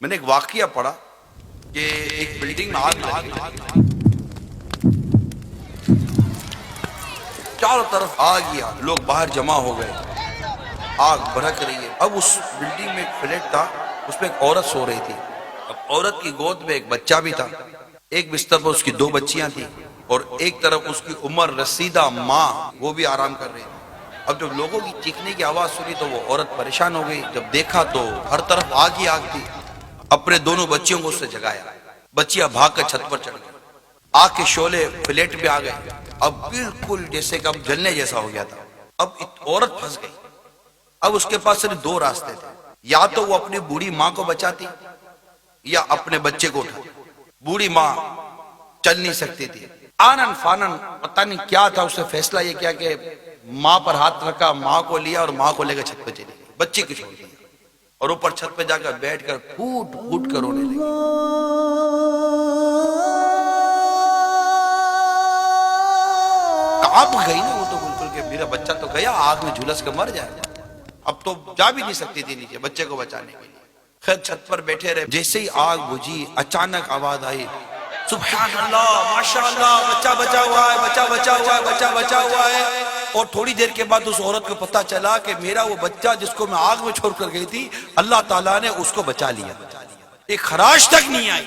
میں نے ایک واقعہ پڑھا کہ ایک بلڈنگ میں آگ لگی، چاروں طرف آگ ہی آگ، لوگ باہر جمع ہو گئے، آگ بھڑک رہی ہے۔ اب اس بلڈنگ میں ایک فلیٹ تھا، اس میں ایک عورت سو رہی تھی۔ اب عورت کی گود میں ایک بچہ بھی تھا، ایک بستر پر اس کی 2 بچیاں تھیں، اور ایک طرف اس کی عمر رسیدہ ماں، وہ بھی آرام کر رہی تھی۔ اب جب لوگوں کی چیخنے کی آواز سنی تو وہ عورت پریشان ہو گئی، جب دیکھا تو ہر طرف آگ ہی آگ تھی۔ اپنے دونوں بچیوں کو اس سے جگایا، بچیاں بھاگ کر چھت پر چڑھ گئی، آگ کے شعلے فلیٹ میں آ گئے۔ اب بالکل جیسے کہ اب جلنے جیسا ہو گیا تھا۔ اب عورت پھنس گئی۔ اب اس کے پاس صرف 2 راستے تھے، یا تو وہ اپنی بوڑھی ماں کو بچاتی یا اپنے بچے کو اٹھاتی۔ بوڑھی ماں چل نہیں سکتی تھی، آنن فانن پتہ نہیں کیا تھا، اس نے فیصلہ یہ کیا کہ ماں پر ہاتھ رکھا، ماں کو لیا اور ماں کو لے کر چھت پہ چلی گئی، بچے کو چھوڑ دیا، اور اوپر چھت پہ جا کر بیٹھ کر پھوٹ پھوٹ کر رونے لگی۔ کانپ گئی نا وہ تو بالکل کہ میرا بچہ تو گیا، آگ میں جھلس کے مر جائے گا۔ اب تو جا بھی نہیں سکتی تھی نیچے بچے کو بچانے کے لیے۔ خیر چھت پر بیٹھے رہے، جیسے ہی آگ بجھی اچانک آواز آئی، سبحان اللہ، ماشاءاللہ، بچہ بچا ہوا ہے، بچہ بچا ہوا ہے، بچہ بچا ہوا ہے۔ اور تھوڑی دیر کے بعد اس عورت کو پتہ چلا کہ میرا وہ بچہ جس کو میں آگ میں چھوڑ کر گئی تھی، اللہ تعالیٰ نے اس کو بچا لیا، ایک خراش تک نہیں آئی۔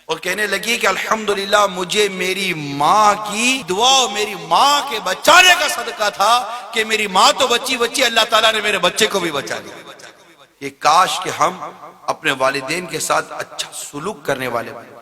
اور کہنے لگی کہ الحمدللہ مجھے میری ماں کی دعا، میری ماں کے بچانے کا صدقہ تھا کہ میری ماں تو بچی، اللہ تعالیٰ نے میرے بچے کو بھی بچا لیا۔ یہ کاش کہ ہم اپنے والدین کے ساتھ اچھا سلوک کرنے والے بنیں۔